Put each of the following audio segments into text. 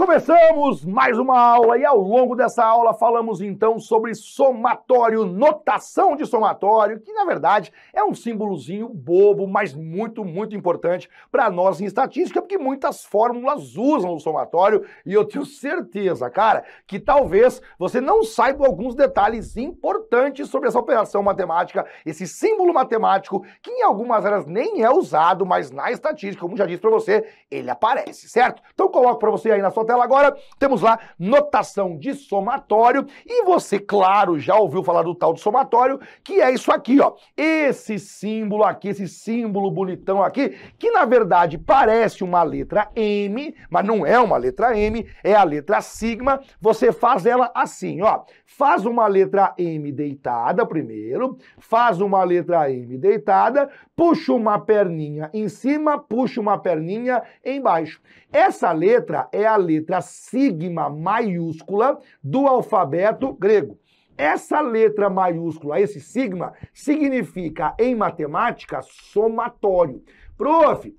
Começamos mais uma aula e ao longo dessa aula falamos então sobre somatório, notação de somatório, que na verdade é um símbolozinho bobo, mas muito importante para nós em estatística, porque muitas fórmulas usam o somatório e eu tenho certeza, cara, que talvez você não saiba alguns detalhes importantes sobre essa operação matemática, esse símbolo matemático, que em algumas áreas nem é usado, mas na estatística, como já disse para você, ele aparece, certo? Então coloco para você aí na sua tela agora, temos lá notação de somatório e você, claro, já ouviu falar do tal de somatório, que é isso aqui, ó. Esse símbolo aqui, esse símbolo bonitão aqui, que na verdade parece uma letra M, mas não é uma letra M, é a letra sigma. Você faz ela assim, ó. Faz uma letra M deitada primeiro, faz uma letra M deitada, puxa uma perninha em cima, puxa uma perninha embaixo. Essa letra é a letra sigma maiúscula do alfabeto grego. Essa letra maiúscula, esse sigma, significa em matemática somatório. Prof,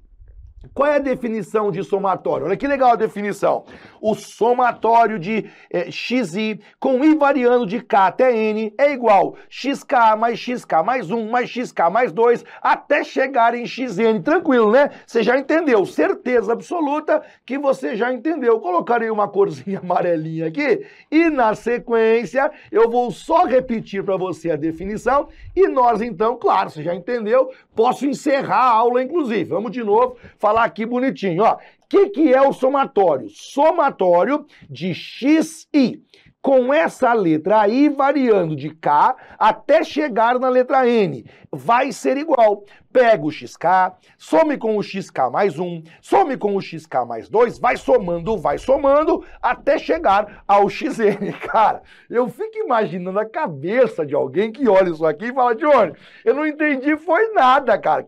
qual é a definição de somatório? Olha que legal a definição. O somatório de xi com i variando de k até n é igual xk mais 1 mais xk mais 2 até chegar em xn. Tranquilo, né? Você já entendeu. Certeza absoluta que você já entendeu. Colocarei uma corzinha amarelinha aqui e na sequência eu vou só repetir para você a definição e nós então, claro, você já entendeu, posso encerrar a aula inclusive. Vamos de novo falar aqui bonitinho, ó. O que é o somatório? Somatório de xi com essa letra i variando de k até chegar na letra n. Vai ser igual. Pega o xk, some com o xk mais 1, some com o xk mais 2, vai somando, até chegar ao xn. Cara, eu fico imaginando a cabeça de alguém que olha isso aqui e fala, Johnny, eu não entendi, foi nada, cara.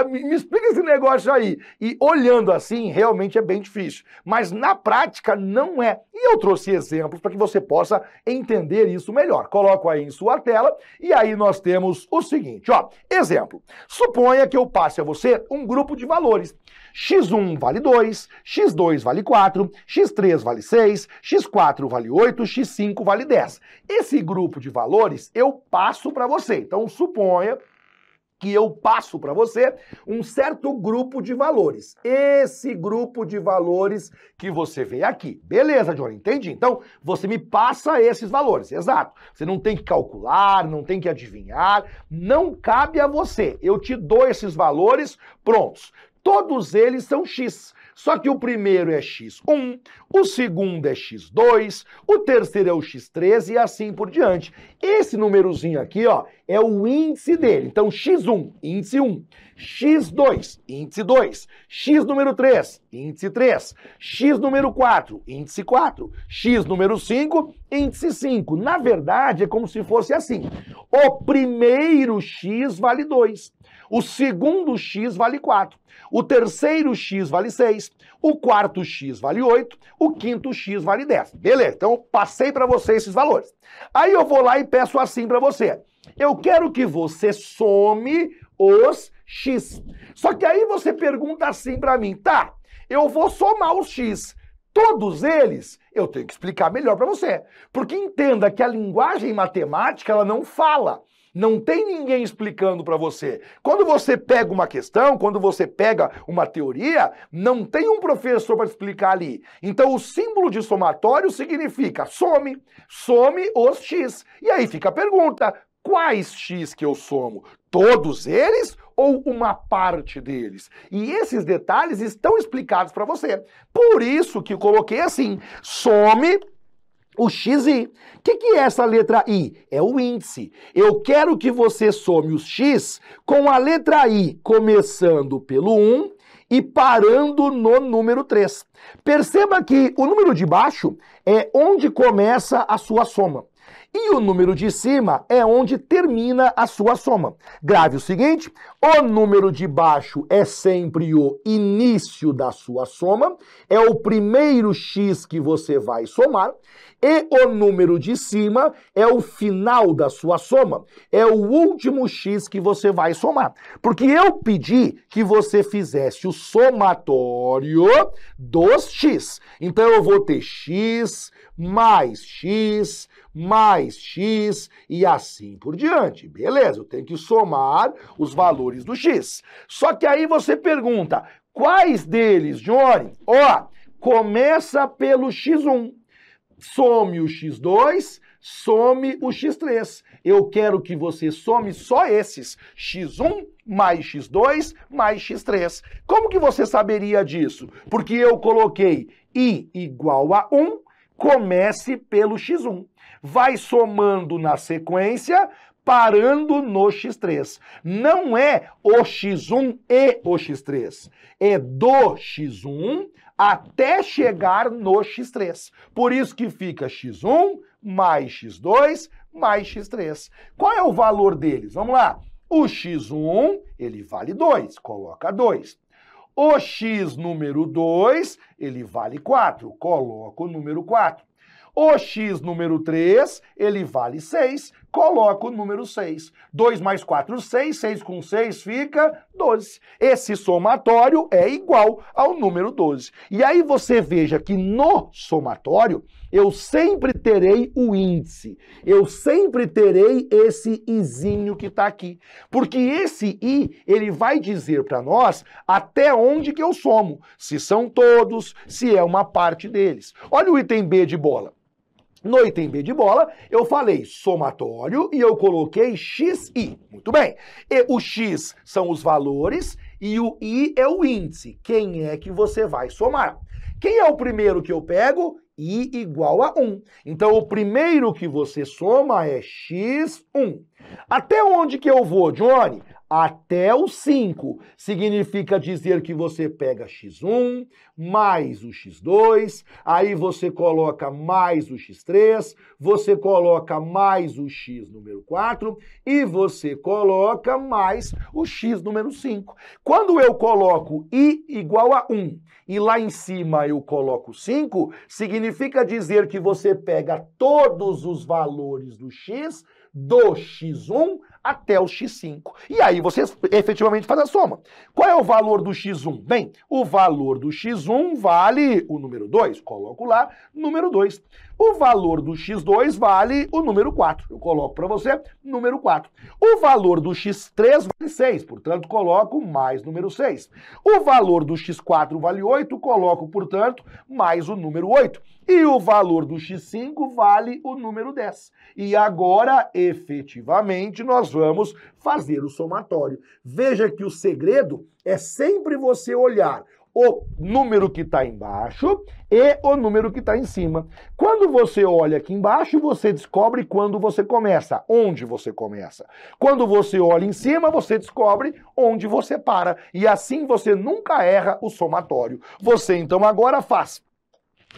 Me explica esse negócio aí. E olhando assim, realmente é bem difícil. Mas na prática não é. E eu trouxe exemplos para que você possa entender isso melhor. Coloco aí em sua tela e aí nós temos o seguinte, ó. Exemplo. Suponha que eu passe a você um grupo de valores. x1 vale 2, x2 vale 4, x3 vale 6, x4 vale 8, x5 vale 10. Esse grupo de valores eu passo para você. Então suponha que eu passo para você um certo grupo de valores. Esse grupo de valores que você vê aqui. Beleza, Johnny, entendi. Então, você me passa esses valores, exato. Você não tem que calcular, não tem que adivinhar, não cabe a você. Eu te dou esses valores prontos. Todos eles são x. Só que o primeiro é x1, o segundo é x2, o terceiro é o x3 e assim por diante. Esse númerozinho aqui, ó, é o índice dele. Então, x1, índice 1, x2, índice 2, x número 3, índice 3, x número 4, índice 4, x número 5, índice 5. Na verdade, é como se fosse assim. O primeiro x vale 2, o segundo x vale 4, o terceiro x vale 6, o quarto x vale 8, o quinto x vale 10. Beleza, então passei para você esses valores. Aí eu vou lá e peço assim para você. Eu quero que você some os x. Só que aí você pergunta assim para mim, tá, eu vou somar os x. Todos eles, eu tenho que explicar melhor para você. Porque entenda que a linguagem matemática, ela não fala. Não tem ninguém explicando para você. Quando você pega uma questão, quando você pega uma teoria, não tem um professor para explicar ali. Então o símbolo de somatório significa some os x. E aí fica a pergunta, quais x que eu somo? Todos eles ou uma parte deles? E esses detalhes estão explicados para você. Por isso que eu coloquei assim, some o xi. O que é essa letra i? É o índice. Eu quero que você some os x com a letra i começando pelo 1 e parando no número 3. Perceba que o número de baixo é onde começa a sua soma. E o número de cima é onde termina a sua soma. Grave o seguinte, o número de baixo é sempre o início da sua soma, é o primeiro x que você vai somar, e o número de cima é o final da sua soma, é o último x que você vai somar. Porque eu pedi que você fizesse o somatório dos x. Então eu vou ter x mais x e assim por diante. Beleza, eu tenho que somar os valores do x. Só que aí você pergunta, quais deles, Johnny? Ó, começa pelo x1. Some o x2, some o x3. Eu quero que você some só esses, x1 mais x2 mais x3. Como que você saberia disso? Porque eu coloquei i igual a 1, comece pelo x1. Vai somando na sequência, parando no x3. Não é o x1 e o x3. É do x1 até chegar no x3. Por isso que fica x1 mais x2 mais x3. Qual é o valor deles? Vamos lá. O x1, ele vale 2, coloca 2. O x número 2, ele vale 4, coloca o número 4. O x número 3, ele vale 6, coloca o número 6. 2 mais 4, 6, 6 com 6 fica 12. Esse somatório é igual ao número 12. E aí você veja que no somatório, eu sempre terei o índice. Eu sempre terei esse izinho que está aqui. Porque esse i, ele vai dizer para nós até onde que eu somo. Se são todos, se é uma parte deles. Olha o item B de bola. No item B de bola, eu falei somatório e eu coloquei xi. Muito bem. E o x são os valores e o i é o índice. Quem é que você vai somar? Quem é o primeiro que eu pego? I igual a 1. Então, o primeiro que você soma é x1. Até onde que eu vou, Johnny? Até o 5. Significa dizer que você pega x1 mais o x2, aí você coloca mais o x3, você coloca mais o x número 4 e você coloca mais o x número 5. Quando eu coloco i igual a 1 e lá em cima eu coloco 5, significa dizer que você pega todos os valores do x, do x1 até o x5. E aí você efetivamente faz a soma. Qual é o valor do x1? Bem, o valor do x1 vale o número 2. Coloco lá, número 2. O valor do x2 vale o número 4. Eu coloco para você, número 4. O valor do x3 vale 6, portanto, coloco mais número 6. O valor do x4 vale 8, coloco, portanto, mais o número 8. E o valor do x5 vale o número 10. E agora, efetivamente, nós vamos fazer o somatório. Veja que o segredo é sempre você olhar o número que está embaixo e o número que está em cima. Quando você olha aqui embaixo, você descobre quando você começa, onde você começa. Quando você olha em cima, você descobre onde você para. E assim você nunca erra o somatório. Você, então, agora faz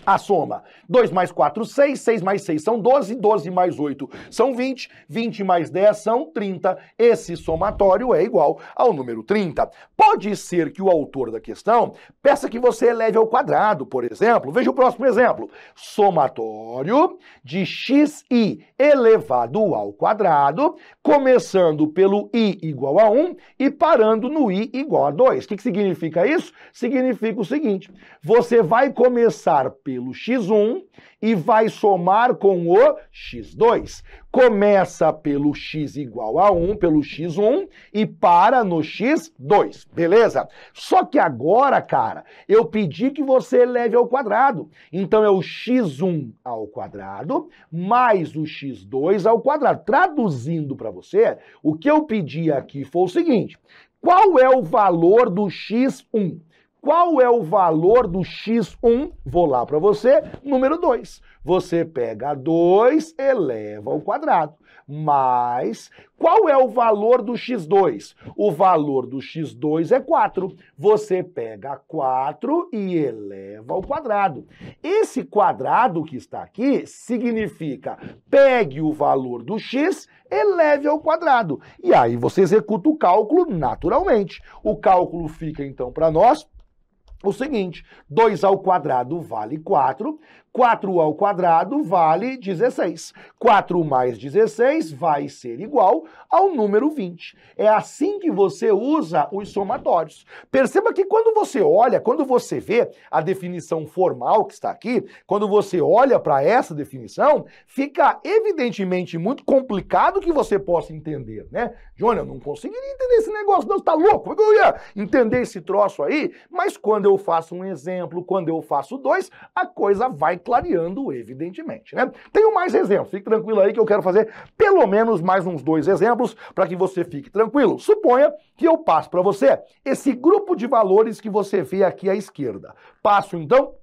a soma. 2 mais 4, 6, 6 mais 6 são 12, 12 mais 8 são 20, 20 mais 10 são 30. Esse somatório é igual ao número 30. Pode ser que o autor da questão peça que você eleve ao quadrado, por exemplo. Veja o próximo exemplo. Somatório de xi elevado ao quadrado, começando pelo i igual a 1 e parando no i igual a 2. O que significa isso? Significa o seguinte, você vai começar pelo x1 e vai somar com o x2. Começa pelo x igual a 1, pelo x1 e para no x2, beleza? Só que agora, cara, eu pedi que você eleve ao quadrado. Então é o x1 ao quadrado mais o x2 ao quadrado. Traduzindo para você, o que eu pedi aqui foi o seguinte, qual é o valor do x1? Qual é o valor do x1? Vou lá para você, número 2. Você pega 2, eleva ao quadrado. mais... Qual é o valor do x2? O valor do x2 é 4. Você pega 4 e eleva ao quadrado. Esse quadrado que está aqui significa pegue o valor do x, eleve ao quadrado. E aí você executa o cálculo naturalmente. O cálculo fica então para nós o seguinte: 2 ao quadrado vale 4, 4 ao quadrado vale 16. 4 mais 16 vai ser igual ao número 20. É assim que você usa os somatórios. Perceba que quando você olha, quando você vê a definição formal que está aqui, quando você olha para essa definição, fica evidentemente muito complicado que você possa entender, né? Johnny, eu não conseguiria entender esse negócio, não, você tá louco? Como é que eu ia entender esse troço aí? Mas quando eu faço um exemplo, quando eu faço dois, a coisa vai clareando, evidentemente, né? Tenho mais exemplos, fique tranquilo aí que eu quero fazer pelo menos mais uns 2 exemplos para que você fique tranquilo. Suponha que eu passo para você esse grupo de valores que você vê aqui à esquerda. Passo então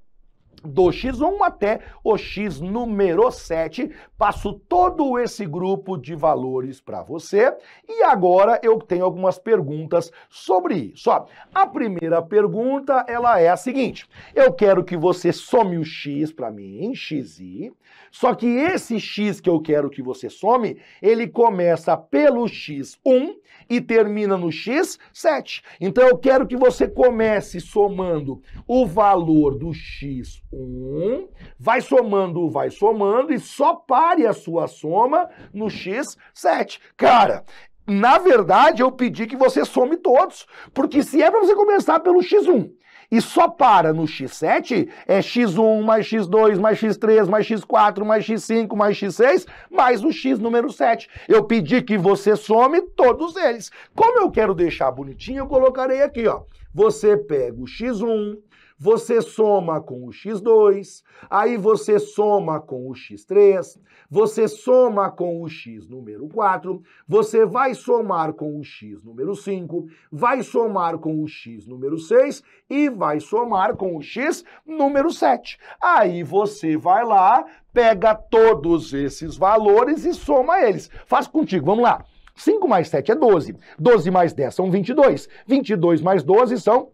do x1 até o x número 7, passo todo esse grupo de valores para você e agora eu tenho algumas perguntas sobre isso. Ó, a primeira pergunta, ela é a seguinte: eu quero que você some o x para mim, xi, só que esse x que eu quero que você some, ele começa pelo x1 e termina no x7. Então eu quero que você comece somando o valor do x1, vai somando e só pare a sua soma no x7. Cara, na verdade eu pedi que você some todos, porque se é para você começar pelo x1 e só para no x7, é x1 mais x2 mais x3 mais x4 mais x5 mais x6 mais o x número 7. Eu pedi que você some todos eles. Como eu quero deixar bonitinho, eu colocarei aqui, ó. Você pega o x1, você soma com o x2, aí você soma com o x3, você soma com o x número 4, você vai somar com o x número 5, vai somar com o x número 6 e vai somar com o x número 7. Aí você vai lá, pega todos esses valores e soma eles. Faz contigo, vamos lá. 5 mais 7 é 12, 12 mais 10 são 22, 22 mais 12 são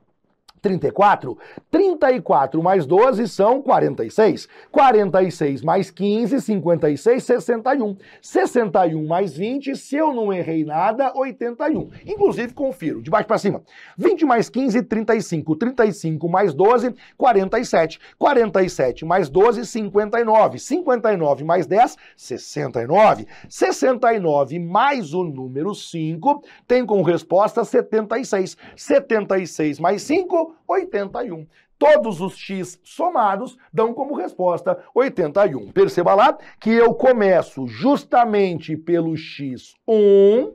34, 34 mais 12 são 46, 46 mais 15, 56, 61, 61 mais 20, se eu não errei nada, 81. Inclusive, confiro, de baixo para cima. 20 mais 15, 35, 35 mais 12, 47, 47 mais 12, 59, 59 mais 10, 69, 69 mais o número 5 tem como resposta 76, 76 mais 5, 81. Todos os x somados dão como resposta 81. Perceba lá que eu começo justamente pelo x1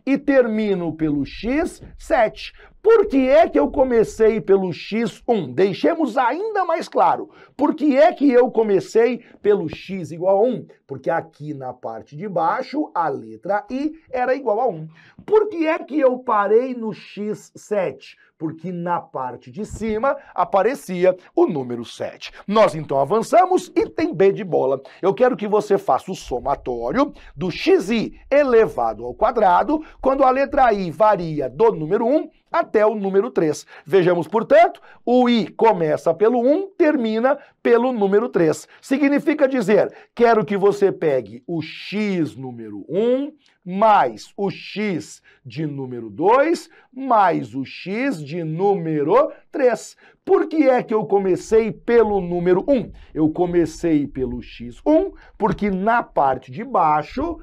e termino pelo x7. Por que é que eu comecei pelo x1? Deixemos ainda mais claro. Por que é que eu comecei pelo x igual a 1? Porque aqui na parte de baixo, a letra I era igual a 1. Por que é que eu parei no x7? Porque na parte de cima aparecia o número 7. Nós então avançamos e tem B de bola. Eu quero que você faça o somatório do xi elevado ao quadrado, quando a letra I varia do número 1 até o número 3. Vejamos, portanto, o I começa pelo 1, termina pelo número 3. Significa dizer, quero que você pegue o x número 1, mais o x de número 2, mais o x de número 3. Por que é que eu comecei pelo número 1? Eu comecei pelo x1, porque na parte de baixo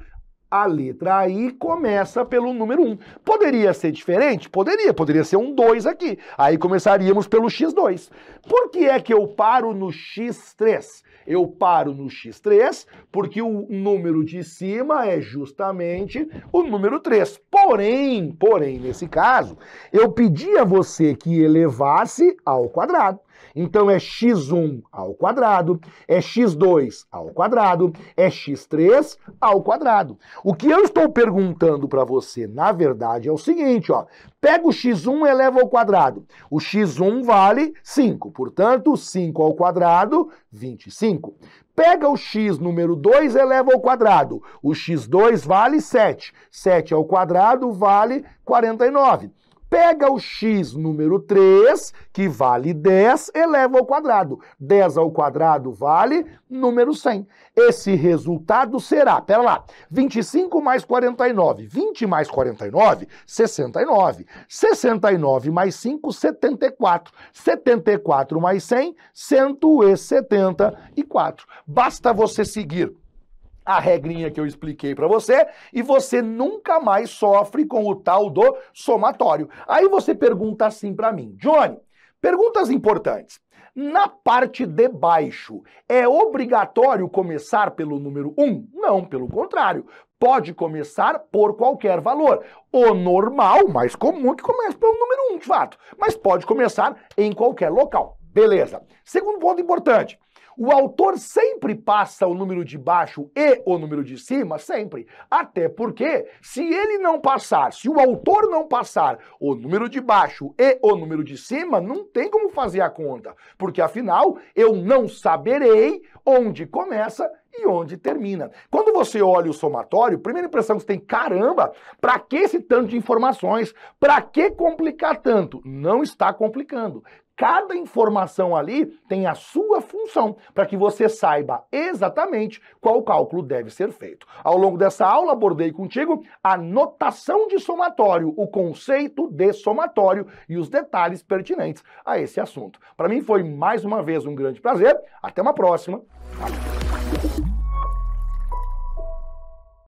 a letra I começa pelo número 1. Poderia ser diferente? Poderia ser um 2 aqui. Aí começaríamos pelo x2. Por que é que eu paro no x3? Eu paro no x3 porque o número de cima é justamente o número 3. Porém, nesse caso, eu pedi a você que elevasse ao quadrado. Então é x1 ao quadrado, é x2 ao quadrado, é x3 ao quadrado. O que eu estou perguntando para você, na verdade, é o seguinte, ó. Pega o x1 e eleva ao quadrado. O x1 vale 5, portanto, 5 ao quadrado, 25. Pega o x número 2 e eleva ao quadrado. O x2 vale 7. 7 ao quadrado vale 49. Pega o x número 3, que vale 10, eleva ao quadrado. 10 ao quadrado vale número 100. Esse resultado será, pera lá, 25 mais 49. 20 mais 49, 69. 69 mais 5, 74. 74 mais 100, 174. Basta você seguir a regrinha que eu expliquei para você e você nunca mais sofre com o tal do somatório. Aí você pergunta assim para mim, Johnny, perguntas importantes. Na parte de baixo, é obrigatório começar pelo número 1? Não, pelo contrário. Pode começar por qualquer valor. O normal, mais comum, é que comece pelo número 1, de fato. Mas pode começar em qualquer local. Beleza. Segundo ponto importante. O autor sempre passa o número de baixo e o número de cima? Sempre. Até porque, se ele não passar, se o autor não passar o número de baixo e o número de cima, não tem como fazer a conta. Porque, afinal, eu não saberei onde começa e onde termina. Quando você olha o somatório, a primeira impressão que você tem, caramba, pra que esse tanto de informações? Pra que complicar tanto? Não está complicando. Cada informação ali tem a sua função para que você saiba exatamente qual cálculo deve ser feito. Ao longo dessa aula, abordei contigo a notação de somatório, o conceito de somatório e os detalhes pertinentes a esse assunto. Para mim foi mais uma vez um grande prazer. Até uma próxima. Valeu.